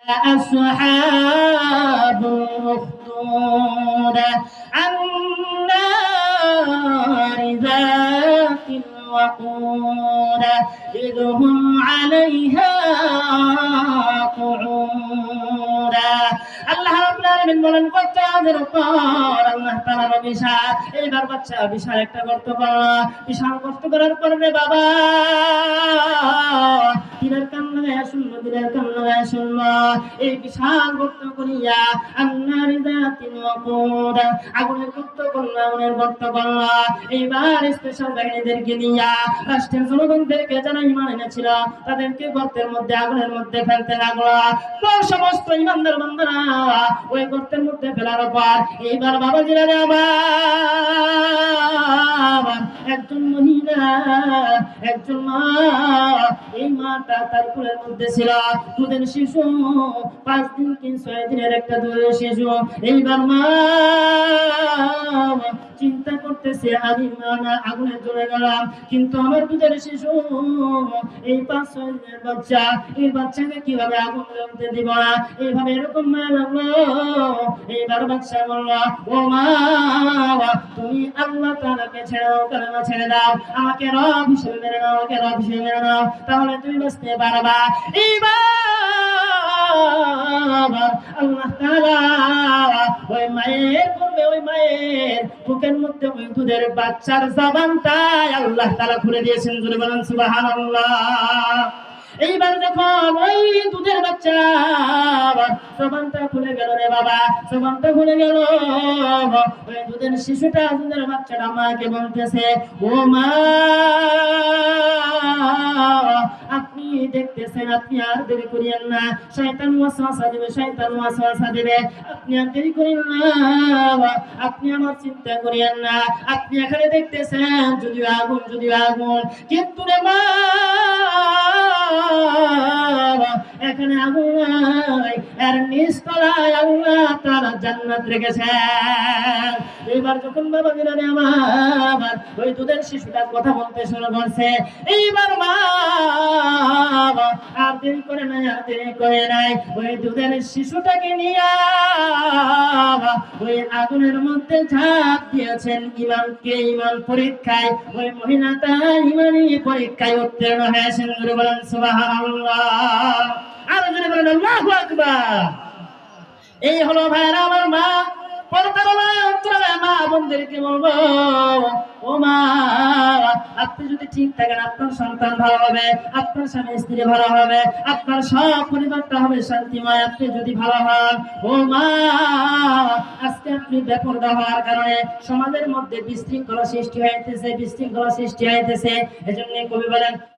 أصحاب الأخدود النار ذات الوقود إذ هم عليها قعود আল্লাহ রাব্বুল আলামিন বলেন বাচ্চাদের উপর আল্লাহ তাআলার অভিশাপ। এইবার বাচ্চা বিশাল একটা গর্ত করলো, বিশাল গর্ত করার পর রে বাবা দিনের কান লাগায়া শুনলো, দিনের কান লাগায়া শুনলো, এই বিশাল গর্ত করিয়া আন্নার যাতিল ওয়াকুদ আগুনের গর্ত করলো, আগুনের গর্ত করলো। এইবার স্পেশাল বাহিনীদেরকে নিয়া রাষ্ট্রের জনগণদেরকে যারা ঈমান এনেছিল তাদেরকে গর্তের মধ্যে আগুনের মধ্যে ফেলতে লাগলো। তো সমস্ত ঈমানদার বান্দারা ওই গর্তের মধ্যে ফেলার পর এইবার বাবাজিরা আবার একজন মহিলা, একজন মা, এই মাটা তার কোলের মধ্যে ছিল দুধের শিশু, 5 দিন কি 6 দিনের একটা দুধের শিশু। এইবার মা চিন্তা করতেছে আমি না আগুনে জ্বলে গেলাম, কিন্তু আমার দুধের শিশু এই 5-6 দিনের বাচ্চা, এই বাচ্চাকে কিভাবে আগুন জ্বলতে দিব না, এইভাবে এরকম মায়া লাগলো। এইবার বাচ্চা বলল, ও মা তুমি আল্লাহ তাআলাকে ছেড়ে দাও, কালেমা ছেড়ে দাও, আমাকে রব হিসেবে মেনে নাও, আমাকে রব হিসেবে মেনে নাও, তাহলে তুমি বাঁচতে পারবা। এইবার আল্লাহ তাআলা ওই মায়ের করবে, ওই মায়ের বুকের মধ্যে ওই দুধের বাচ্চার জবানটাই আল্লাহ তাআলা খুলে দিয়েছেন। জোরে বলেন সুবহানাল্লাহ। এইবার যখন ওই দুধের বাচ্চা জবানটা খুলে গেল রে বাবা, জবানটা খুলে গেল, ওই দুধের শিশুটা, দুধের বাচ্চাটা মাকে বলতেছে, ও মা আপনি দেখতেছেন, আপনি আর দেরি করিয়েন না, শয়তান ওয়াসওয়াসা দিবে, শয়তান ওয়াসওয়াসা দিবে, আপনি আর দেরি করিয়েন না, আপনি আমার চিন্তা করিয়েন না, আপনি এখানে দেখতেছেন যদিও আগুন, যদিও আগুন, কিন্তু রে মা এখানে আগুন নাই, এর নিচতলায় আল্লাহ তাআলা জান্নাত রেখেছেন। এইবার যখন বাবা গেলেন আমার ওই দুধের শিশুটা কথা বলতে শুরু করছে, এইবার মা আর দেরি করে নাই, আর দেরি করে নাই, ওই দুধের শিশুটাকে নিয়ে ওই আগুনের মধ্যে ঝাঁপ দিয়েছেন। ঈমানকে, ঈমান পরীক্ষায় ওই মহিলাটা ঈমানি পরীক্ষায় উত্তীর্ণ হয়েছেন। বলেন সুবহানাল্লাহ। আর জোরে বলেন আল্লাহু আকবার। এই হলো ভাইরা আমার মা, পরকালে অন্তরালে মা বোনদেরকে বলবো, ও মা আপনি যদি ঠিক থাকেন আপনার সন্তান ভালো হবে, আপনার স্বামী স্ত্রী ভালো হবে, আপনার সব পরিবারটা হবে শান্তিময়। আপনি যদি ভালো হন, ও মা আজকে আপনি বেপরোয়া হওয়ার কারণে সমাজের মধ্যে বিশৃঙ্খলা সৃষ্টি হইতেছে, বিশৃঙ্খলা সৃষ্টি হইতেছে। এজন্য কবি বলেন